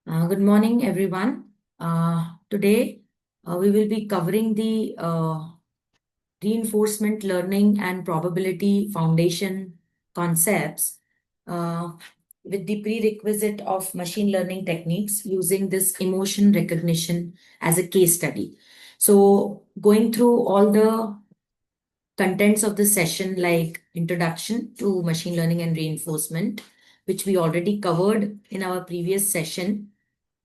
Good morning, everyone. Today, we will be covering the reinforcement learning and probability foundation concepts uh, with the prerequisite of machine learning techniques using this emotion recognition as a case study. So, going through all the contents of the session, like introduction to machine learning and reinforcement, which we already covered in our previous session,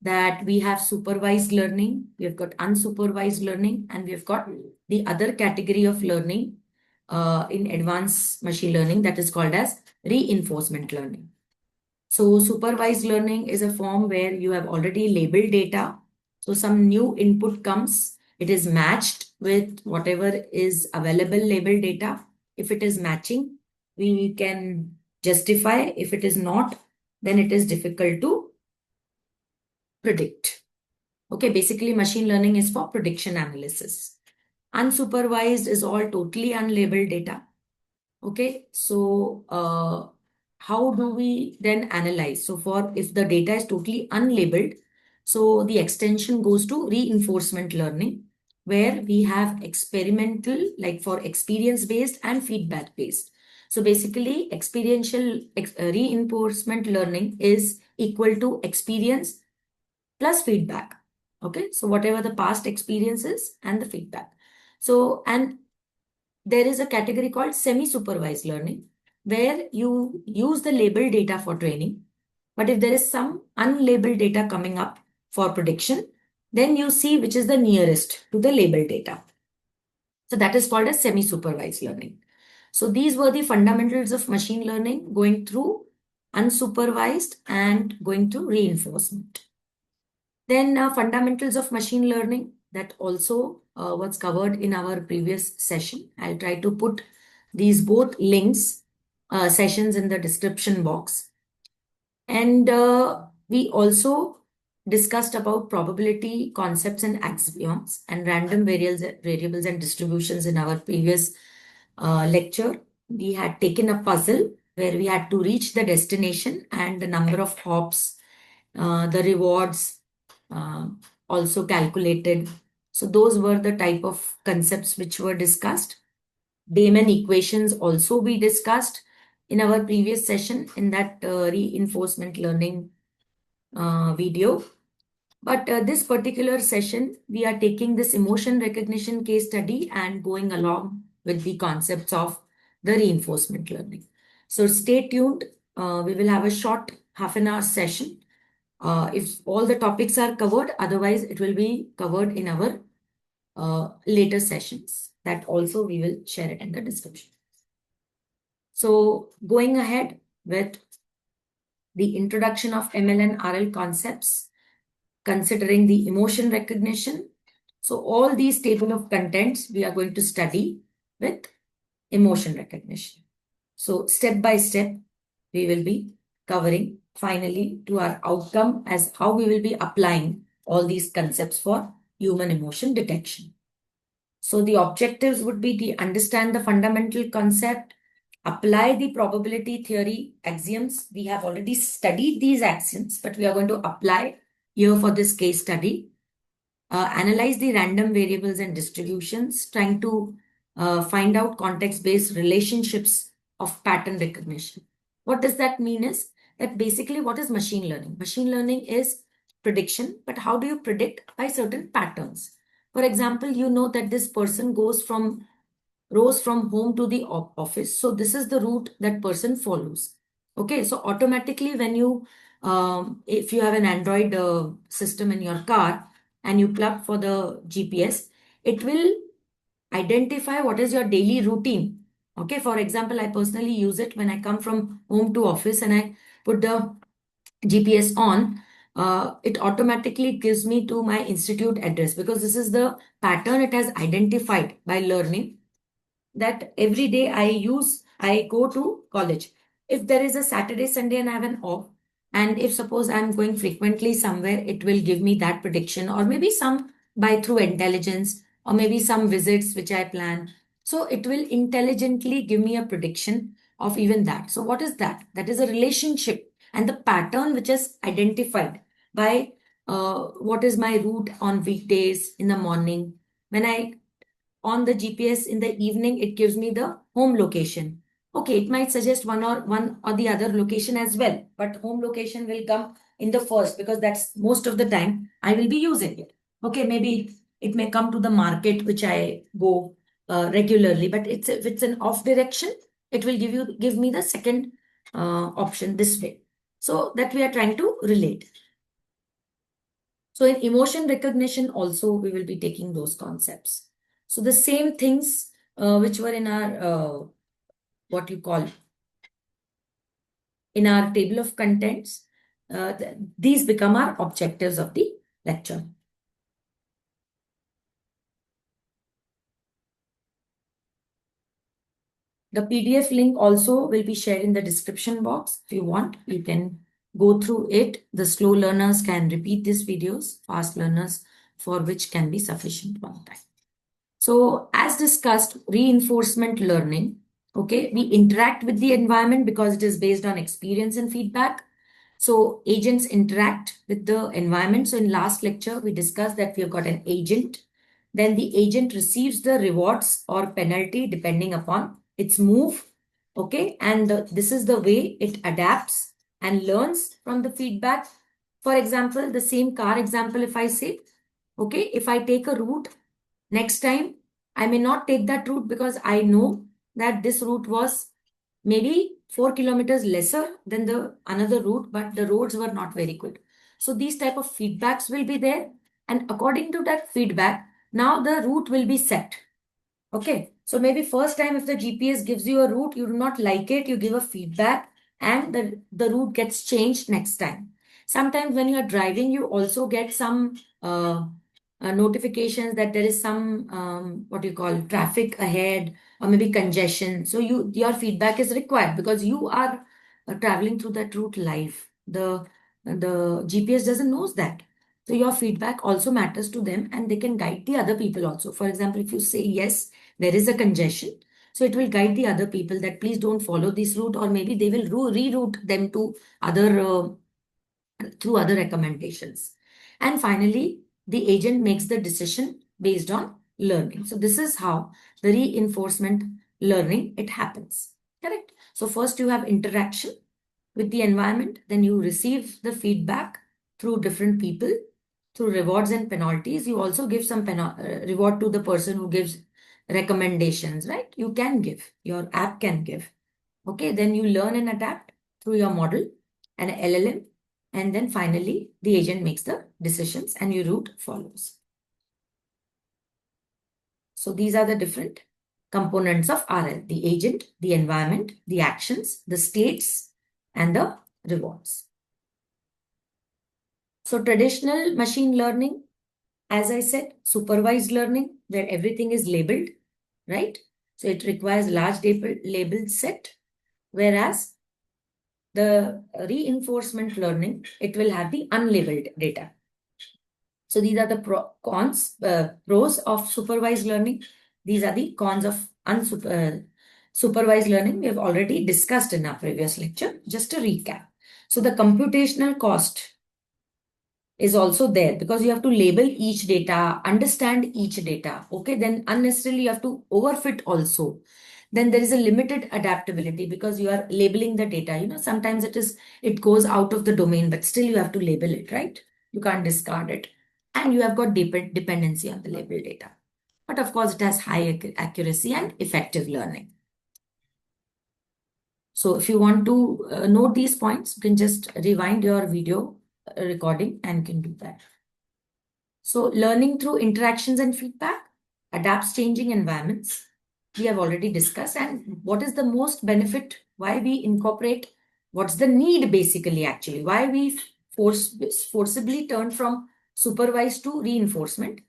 that we have supervised learning, we have got unsupervised learning, and we have got the other category of learning in advanced machine learning that is called as reinforcement learning. So supervised learning is a form where you have already labeled data. So some new input comes, it is matched with whatever is available labeled data. If it is matching, we can justify. If it is not, then it is difficult to predict. Okay, basically machine learning is for prediction analysis. Unsupervised is all totally unlabeled data. Okay, so how do we then analyze? So for if the data is totally unlabeled, so the extension goes to reinforcement learning, where we have experimental, like for experience based and feedback based. So basically, reinforcement learning is equal to experience plus feedback. Okay, so whatever the past experiences and the feedback. So, and there is a category called semi-supervised learning, where you use the labeled data for training. But if there is some unlabeled data coming up for prediction, then you see which is the nearest to the labeled data. So that is called as semi-supervised learning. So these were the fundamentals of machine learning, going through unsupervised and going through reinforcement. Then fundamentals of machine learning, that also was covered in our previous session. I'll try to put these both links, sessions in the description box. And we also discussed about probability concepts and axioms and random variables and distributions in our previous lecture. We had taken a puzzle where we had to reach the destination and the number of hops, the rewards, uh, also calculated. So those were the type of concepts which were discussed. Bayesian equations also we discussed in our previous session in that reinforcement learning video. But this particular session, we are taking this emotion recognition case study and going along with the concepts of the reinforcement learning. So stay tuned. We will have a short half an hour session if all the topics are covered. Otherwise, it will be covered in our later sessions. That also we will share it in the description. So going ahead with the introduction of ML and RL concepts, considering the emotion recognition. So all these table of contents we are going to study with emotion recognition. So step by step, we will be covering finally to our outcome as how we will be applying all these concepts for human emotion detection. So the objectives would be to understand the fundamental concept, apply the probability theory axioms. We have already studied these axioms, but we are going to apply here for this case study. Analyze the random variables and distributions, trying to find out context-based relationships of pattern recognition. What does that mean is that basically what is machine learning? Machine learning is prediction, but how do you predict? By certain patterns. For example, you know that this person rose from home to the office. So this is the route that person follows. Okay, so automatically when you, if you have an Android system in your car and you plug for the GPS, it will identify what is your daily routine. Okay, for example, I personally use it when I come from home to office and I put the GPS on. It automatically gives me to my institute address because this is the pattern it has identified by learning that every day I go to college. If there is a Saturday, Sunday, and I have an off, and if suppose I'm going frequently somewhere, it will give me that prediction, or maybe some by through intelligence, or maybe some visits which I plan. So it will intelligently give me a prediction of even that. So what is that? That is a relationship and the pattern which is identified by what is my route on weekdays in the morning. When I on the GPS in the evening, it gives me the home location. Okay, it might suggest one or the other location as well, but home location will come in the first because that's most of the time I will be using it. Okay, maybe it may come to the market which I go regularly, but if it's an off direction, it will give me the second option this way. So that we are trying to relate. So in emotion recognition also, we will be taking those concepts. So the same things which were in our, what you call, in our table of contents, these become our objectives of the lecture. The PDF link also will be shared in the description box. If you want, you can go through it. The slow learners can repeat these videos, fast learners for which can be sufficient one time. So as discussed, reinforcement learning, okay, we interact with the environment because it is based on experience and feedback. So agents interact with the environment. So in last lecture, we discussed that we have got an agent. Then the agent receives the rewards or penalty depending upon its move. Okay. And this is the way it adapts and learns from the feedback. For example, the same car example, if I say, okay, if I take a route, next time, I may not take that route because I know that this route was maybe 4 kilometers lesser than the another route, but the roads were not very good. So these type of feedbacks will be there. And according to that feedback, now the route will be set. Okay. So maybe first time if the GPS gives you a route, you do not like it, you give a feedback and the route gets changed next time. Sometimes when you are driving, you also get some notifications that there is some what you call traffic ahead or maybe congestion. So your feedback is required because you are traveling through that route live. The GPS doesn't knows that. So your feedback also matters to them and they can guide the other people also. For example, if you say yes, there is a congestion. So it will guide the other people that please don't follow this route, or maybe they will reroute them to other through other recommendations. And finally, the agent makes the decision based on learning. So this is how the reinforcement learning it happens. Correct. So first you have interaction with the environment, then you receive the feedback through different people, through rewards and penalties. You also give some reward to the person who gives recommendations, right? You can give, your app can give. Okay, then you learn and adapt through your model and LLM. And then finally, the agent makes the decisions and your route follows. So these are the different components of RL, the agent, the environment, the actions, the states, and the rewards. So traditional machine learning, as I said, supervised learning, where everything is labeled, right? So it requires large labeled set, whereas the reinforcement learning, it will have the unlabeled data. So these are the pros of supervised learning. These are the cons of supervised learning. We have already discussed in our previous lecture. Just a recap. So the computational cost is also there because you have to label each data, understand each data. Okay, then unnecessarily you have to overfit also. Then there is a limited adaptability because you are labeling the data. Sometimes it goes out of the domain, but still you have to label it, right? You can't discard it. And you have got dependency on the label data. But of course, it has high accuracy and effective learning. So if you want to note these points, you can just rewind your video recording and can do that. So learning through interactions and feedback adapts changing environments. We have already discussed. And what is the most benefit? Why we incorporate? What's the need basically actually? Why we forcibly turn from supervised to reinforcement?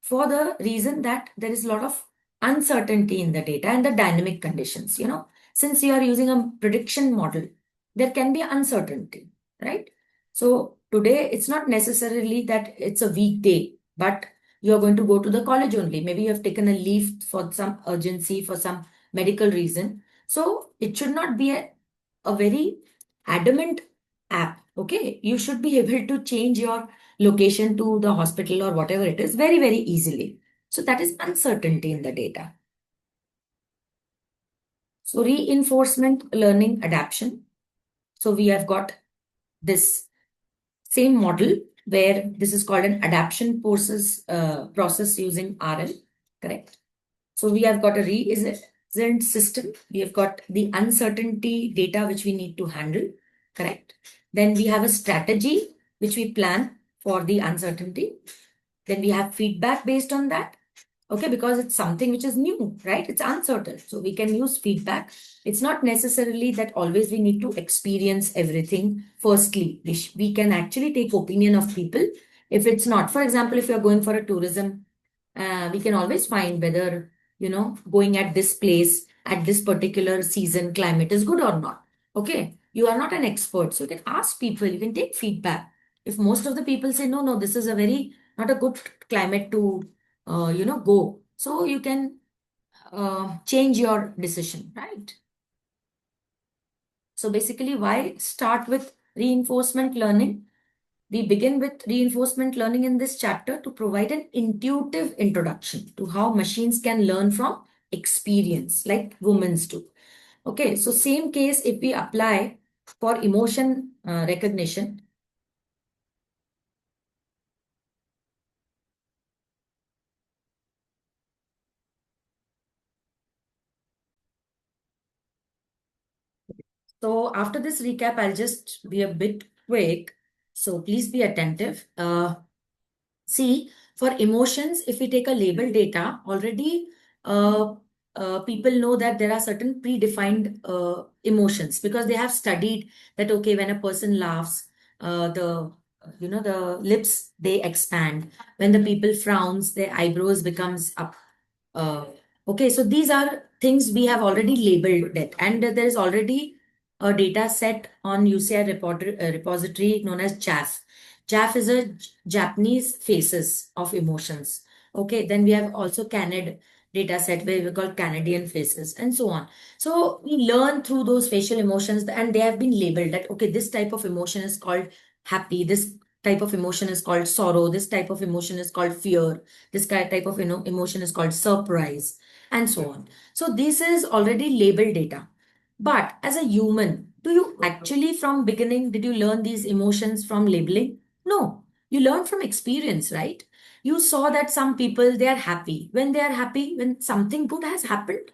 For the reason that there is a lot of uncertainty in the data and the dynamic conditions. Since you are using a prediction model, there can be uncertainty, right? So today it's not necessarily that it's a weekday, but you're going to go to the college only. Maybe you have taken a leave for some urgency, for some medical reason. So it should not be a very adamant app. Okay, you should be able to change your location to the hospital or whatever it is very, very easily. So that is uncertainty in the data. So reinforcement learning adaptation. So we have got this same model where this is called an adaptation process using RL, correct? So we have got a resilient system. We have got the uncertainty data which we need to handle, correct? Then we have a strategy which we plan for the uncertainty. Then we have feedback based on that. Okay, because it's something which is new, right? It's uncertain. So we can use feedback. It's not necessarily that always we need to experience everything firstly. We can actually take opinion of people. If it's not, for example, if you're going for a tourism, we can always find whether, going at this place at this particular season climate is good or not. Okay, you are not an expert. So you can ask people, you can take feedback. If most of the people say, no, no, this is a very, not a good climate to go. So you can change your decision, right? So basically, why start with reinforcement learning? We begin with reinforcement learning in this chapter to provide an intuitive introduction to how machines can learn from experience, like humans do. Okay, so same case if we apply for emotion recognition. So after this recap, I'll just be a bit quick. So please be attentive. See, for emotions, if we take a label data, already uh, people know that there are certain predefined emotions because they have studied that, okay, when a person laughs, the lips, they expand. When the people frowns, their eyebrows becomes up. Uh, okay, so these are things we have already labeled it, and there is already a data set on UCI repository known as JAF. JAF is a Japanese faces of emotions. Okay, then we have also Canad data set where we call Canadian faces and so on. So we learn through those facial emotions and they have been labeled that, okay, this type of emotion is called happy, this type of emotion is called sorrow, this type of emotion is called fear, this type of emotion is called surprise, and so on. So this is already labeled data. But as a human, do you actually from beginning did you learn these emotions from labeling? No, you learn from experience, right? You saw that some people they are happy. When they are happy, when something good has happened,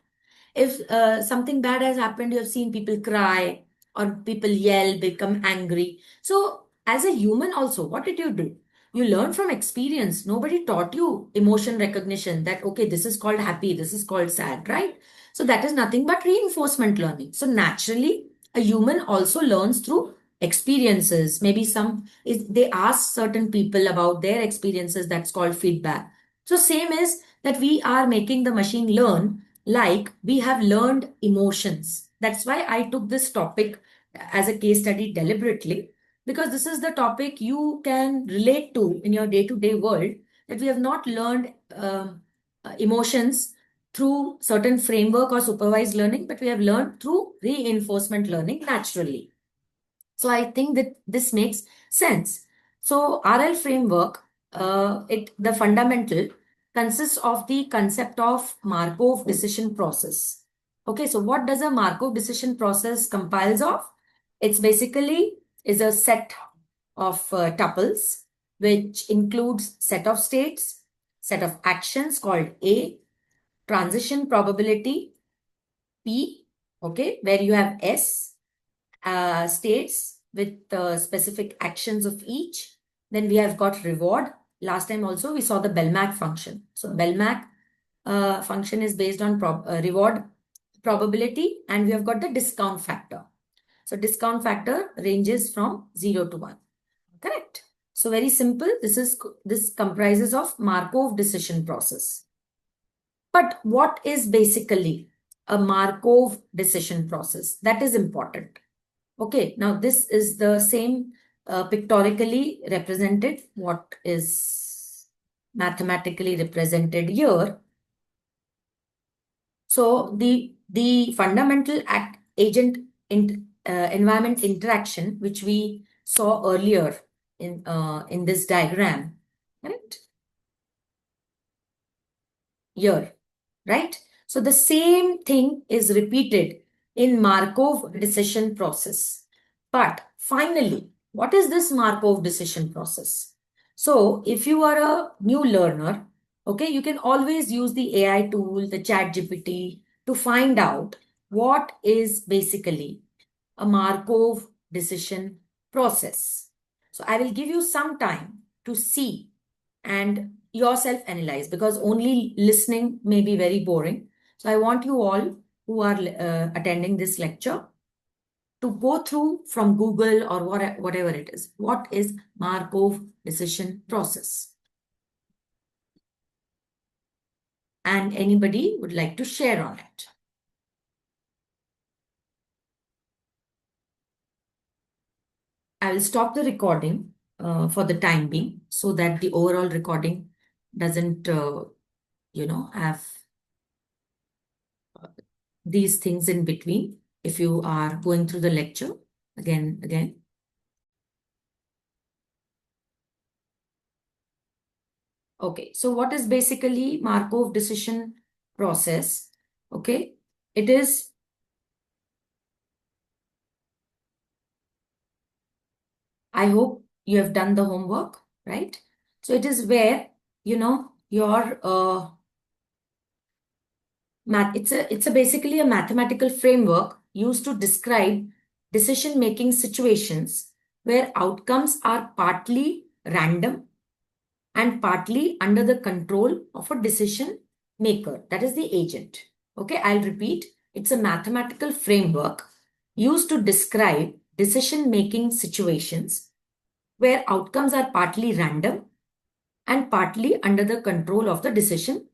if something bad has happened, you have seen people cry or people yell, become angry. So, as a human, also, what did you do? You learn from experience. Nobody taught you emotion recognition that, okay, this is called happy, this is called sad, right? So, that is nothing but reinforcement learning. So, naturally, a human also learns through experiences. Maybe they ask certain people about their experiences, that's called feedback. So, same is that we are making the machine learn like we have learned emotions. That's why I took this topic as a case study deliberately, because this is the topic you can relate to in your day to day world, that we have not learned emotions through certain framework or supervised learning, but we have learned through reinforcement learning naturally. So I think that this makes sense. So RL framework, the fundamental consists of the concept of Markov decision process. Okay, so what does a Markov decision process compiles of? It's basically is a set of tuples which includes set of states, set of actions called A, transition probability P, okay, where you have S states with specific actions of each. Then we have got reward. Last time also we saw the Belmac function. So Belmac function is based on reward probability, and we have got the discount factor. So discount factor ranges from 0 to 1. Correct. So very simple. This comprises of Markov decision process. But what is basically a Markov decision process? That is important. Okay, now this is the same pictorically represented, what is mathematically represented here. So the fundamental act agent environment interaction, which we saw earlier in this diagram, right? Here, right? So the same thing is repeated in Markov decision process. But finally, what is this Markov decision process? So if you are a new learner, okay, you can always use the AI tool, the Chat GPT, to find out what is basically a Markov decision process. So I will give you some time to see and yourself analyze, because only listening may be very boring. So I want you all who are attending this lecture to go through from Google or whatever it is. What is Markov decision process? And anybody would like to share on it? I will stop the recording for the time being so that the overall recording doesn't, have these things in between if you are going through the lecture again. Okay, so what is basically Markov decision process? Okay, it is, I hope you have done the homework, right? So it is where, your math, it's a basically a mathematical framework used to describe decision making situations where outcomes are partly random and partly under the control of a decision maker, that is the agent. Okay, I'll repeat. It's a mathematical framework used to describe decision making situations where outcomes are partly random and partly under the control of the decision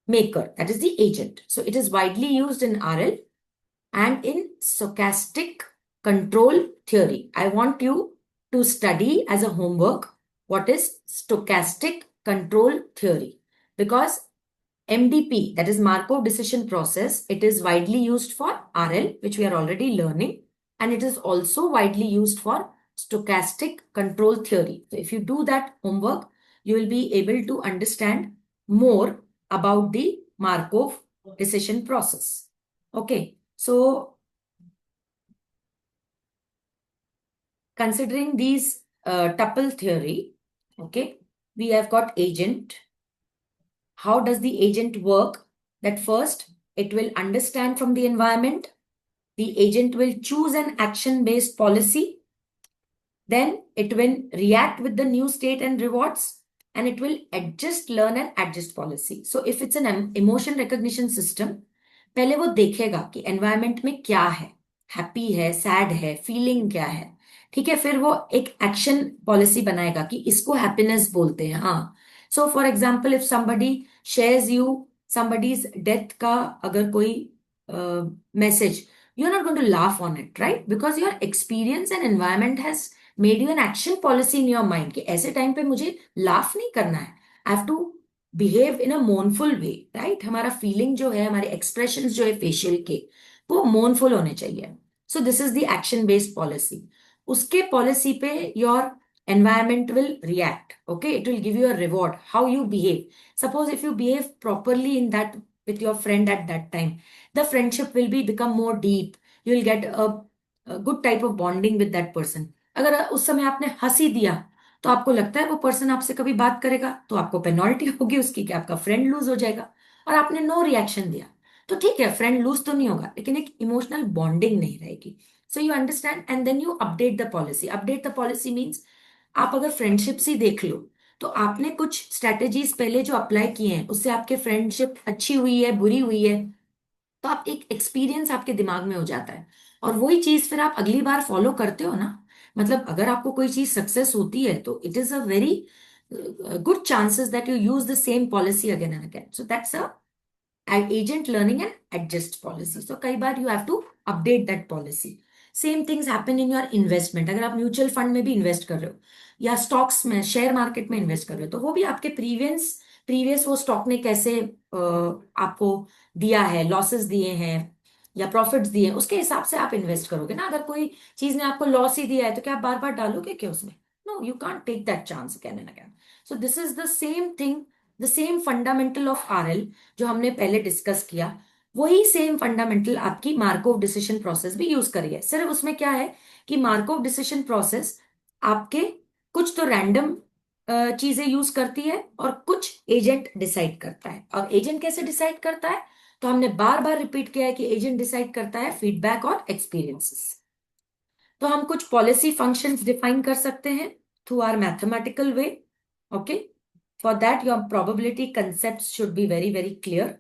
maker, that is the agent. So it is widely used in RL and in stochastic control theory. I want you to study as a homework what is stochastic control theory, because MDP, that is Markov decision process, it is widely used for RL, which we are already learning, and it is also widely used for stochastic control theory. So if you do that homework, you will be able to understand more about the Markov decision process. Okay, so considering these tuple theory, okay, we have got agent. How does the agent work? That first, it will understand from the environment. The agent will choose an action-based policy. Then it will react with the new state and rewards, and it will adjust, learn and adjust policy. So if it's an emotion recognition system, पहले वो देखेगा कि environment में क्या है, happy है, sad है, feeling क्या है, ठीक है, फिर वो एक एक्शन पॉलिसी बनाएगा कि इसको हैप्पीनेस बोलते हैं. हाँ, so for example if somebody shares you somebody's death का अगर कोई message, you're not going to laugh on it, right? Because your experience and environment has made you an action policy in your mind कि ऐसे time पे मुझे laugh नहीं करना है. I have to behave in a mournful way, right? हमारा feeling जो है, हमारे expressions जो है facial के, वो mournful होने चाहिए. So this is the action based policy. उसके policy पे your environment will react. Okay, it will give you a reward how you behave. Suppose if you behave properly in that with your friend at that time, the friendship will be become more deep. You will get a good type of bonding with that person. अगर उस समय आपने हंसी दिया तो आपको लगता है वो पर्सन आपसे कभी बात करेगा, तो आपको पेनल्टी होगी उसकी कि आपका फ्रेंड लूज हो जाएगा. और आपने नो रिएक्शन दिया तो ठीक है, फ्रेंड लूज तो नहीं होगा, लेकिन एक इमोशनल बॉन्डिंग नहीं रहेगी. So you understand and then you update the policy. Update the policy means आप अगर फ्रेंडशिप ही देख लो तो आपने कुछ स्ट्रेटेजीज पहले जो अप्लाई किए हैं उससे आपके फ्रेंडशिप अच्छी हुई है, बुरी हुई है, तो आप एक एक्सपीरियंस आपके दिमाग में हो जाता है और वही चीज फिर आप अगली बार फॉलो करते हो ना. मतलब अगर आपको कोई चीज सक्सेस होती है तो it is a very good chances that you use the same policy again and again. So that's a agent learning and adjust policy. तो कई बार you have to update that policy. Same things happen in your investment. अगर आप mutual fund में भी invest कर रहे हो या स्टॉक्स में, शेयर मार्केट में इन्वेस्ट कर रहे हो, तो वो भी आपके प्रीवियस वो स्टॉक ने कैसे आपको दिया है, लॉसेस दिए हैं या प्रॉफिट्स दिए उसके हिसाब से आप इन्वेस्ट करोगे ना। अगर कोई चीज ने आपको लॉस ही दिया है तो क्या आप बार बार डालोगे क्या उसमें? No, you can't take that chance again and again. So this is the same thing, the same fundamental of RL जो हमने पहले डिस्कस किया, वही सेम फंडामेंटल आपकी मार्कोव डिसीजन प्रोसेस भी यूज करिए। सिर्फ उसमें क्या है कि मार्कोव डिसीजन प्रोसेस आपके कुछ तो रैंडम चीजें यूज करती है और कुछ एजेंट डिसाइड करता है। और एजेंट कैसे डिसाइड करता है? तो हमने बार बार रिपीट किया है कि एजेंट डिसाइड करता है फीडबैक और एक्सपीरियंसेस। तो हम कुछ पॉलिसी फंक्शंस डिफाइन कर सकते हैं through our mathematical way. Okay, for that your probability concept should be very very clear.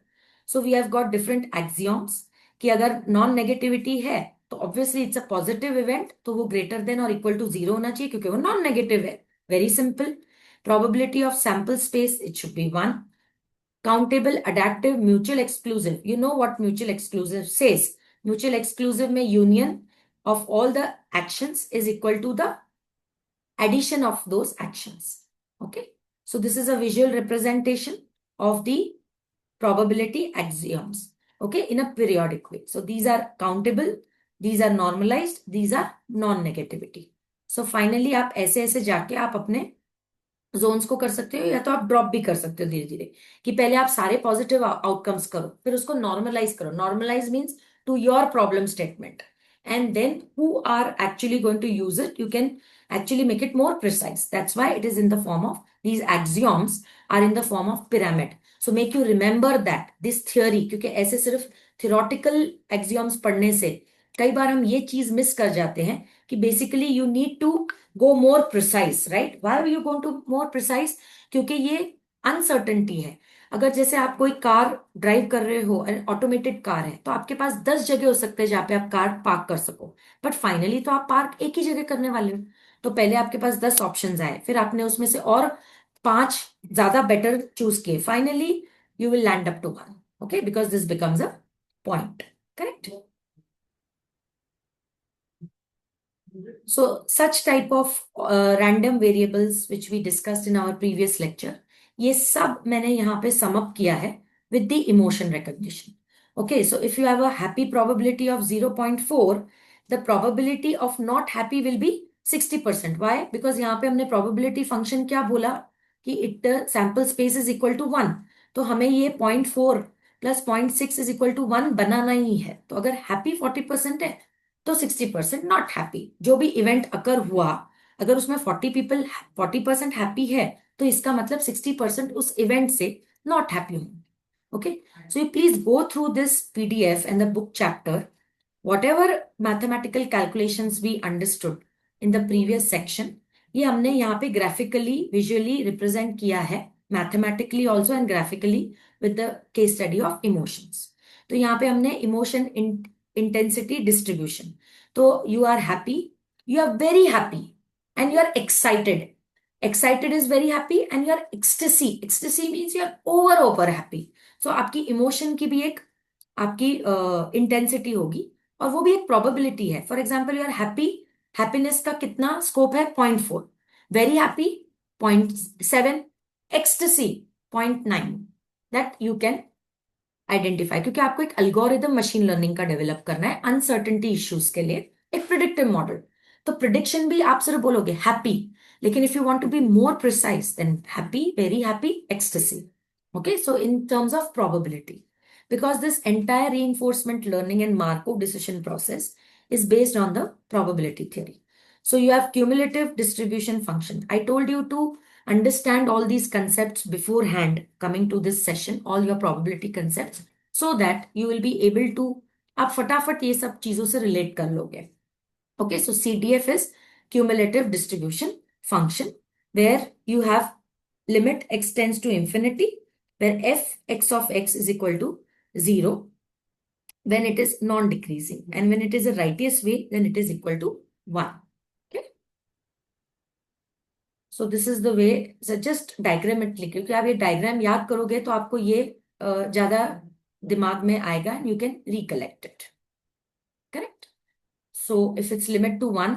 So we have got different axioms कि अगर नॉन नेगेटिविटी है तो obviously it's a positive event, तो वो greater than और इक्वल टू जीरो होना चाहिए क्योंकि वो नॉन नेगेटिव है। Very simple. Probability of sample space, it should be one. Countable, adaptive, mutual exclusive. You know what mutual exclusive says? Mutual exclusive में union of all the actions is equal to the addition of those actions. Okay. So this is a visual representation of the probability axioms. Okay. In a periodic way. So these are countable, these are normalized, these are non-negativity. So finally आप ऐसे ऐसे जाके आप अपने Jones को कर सकते हो या तो आप ड्रॉप भी कर सकते हो धीरे धीरे, कि पहले आप सारे पॉजिटिव आउटकम्स करो फिर उसको नॉर्मलाइज करो। Normalise means to your problem statement, and then who are actually going to use it you can actually make it more precise. That's why it is in the form of, these axioms are in the form of pyramid. So make you remember that this theory, क्योंकि ऐसे सिर्फ theoretical axioms पढ़ने से कई बार हम ये चीज miss कर जाते हैं कि basically you need to go more precise, right? Why are you going to more precise? क्योंकि ये अनसर्टेनिटी है। अगर जैसे आप कोई कार ड्राइव कर रहे हो, ऑटोमेटेड कार है, तो आपके पास 10 जगह हो सकते हैं जहां पे आप कार पार्क कर सको, बट फाइनली तो आप पार्क एक ही जगह करने वाले हो। तो पहले आपके पास 10 ऑप्शंस आए, फिर आपने उसमें से और 5 ज्यादा बेटर चूज किए, finally you will land up to one. Okay, because this becomes a point, correct? So such type of random variables which we discussed in our previous lecture, ये सब मैंने यहाँ पे sum up किया है with the emotion recognition. Okay, so if you have a happy probability of 0.4, the probability of not happy will be 60%. Why? Because यहाँ पे हमने probability function क्या बोला कि it sample space is equal to 1. तो हमें ये 0.4 प्लस 0.6 इज इक्वल टू 1 बनाना ही है। तो अगर हैप्पी 40% है तो 60% नॉट हैप्पी। जो भी इवेंट अकर हुआ, अगर उसमें 40% हैप्पी है तो इसका मतलब 60% उस इवेंट से नॉट हैप्पी होंगे। Okay, so you please go through this PDF and the book chapter, whatever mathematical calculations we understood in the previous section, ये हमने यहाँ पे ग्राफिकली विजुअली रिप्रेजेंट किया है, mathematically also and graphically with the case study of emotions. तो यहाँ पे हमने इमोशन इंटेंसिटी डिस्ट्रीब्यूशन, तो you are happy, you are very happy and you are excited. Excited is very happy and you are ecstasy, ecstasy means you are over over happy. So आपकी emotion की भी एक आपकी intensity होगी और वो भी एक प्रोबेबिलिटी है। For example you are happy, happiness का कितना स्कोप है? 0.4, very happy 0.7, ecstasy 0.9। That you can identify, क्योंकि आपको एक अल्गोरिदम मशीन लर्निंग का डेवलप करना है अनसर्टेनिटी इश्यूज के लिए, एक प्रिडिक्टिव मॉडल। तो प्रिडिक्शन भी आप सिर्फ बोलोगे हैप्पी, लेकिन if you want to be more precise then happy, very happy, ecstasy. Okay, so in terms of probability, because this entire reinforcement learning and Markov decision process is based on the probability theory. So you have cumulative distribution function. I told you to understand all these concepts beforehand coming to this session, all your probability concepts, so that you will be able to आप फटाफट ये सब चीजों से relate कर लोगे। Okay, so CDF is cumulative distribution function, where you have limit x tends to infinity, where f(x) of x is equal to 0 when it is non-decreasing, and when it is a righteous way, then it is equal to 1. Okay, so this is the way. So just diagram it लिख, क्योंकि आप ये diagram याद करोगे तो आपको ये ज्यादा दिमाग में आएगा and you can recollect it. Correct? So if it's limit to 1,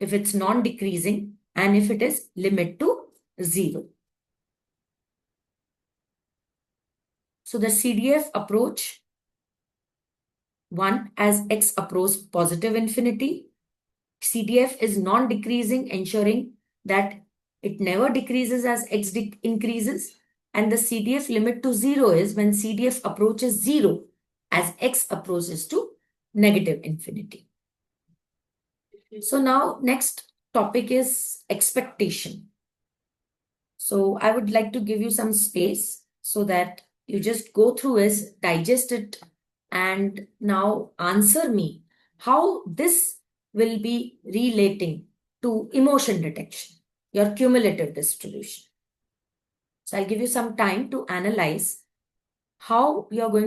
if it's non-decreasing, and if it is limit to 0. So the CDF approach 1 as x approaches positive infinity. CDF is non-decreasing, ensuring that it never decreases as x increases. And the CDF limit to 0 is when CDF approaches 0 as x approaches to negative infinity. So now next topic is expectation. So I would like to give you some space so that you just go through it, digest it, and now answer me how this will be relating to emotion detection, your cumulative distribution. So I'll give you some time to analyze how you're going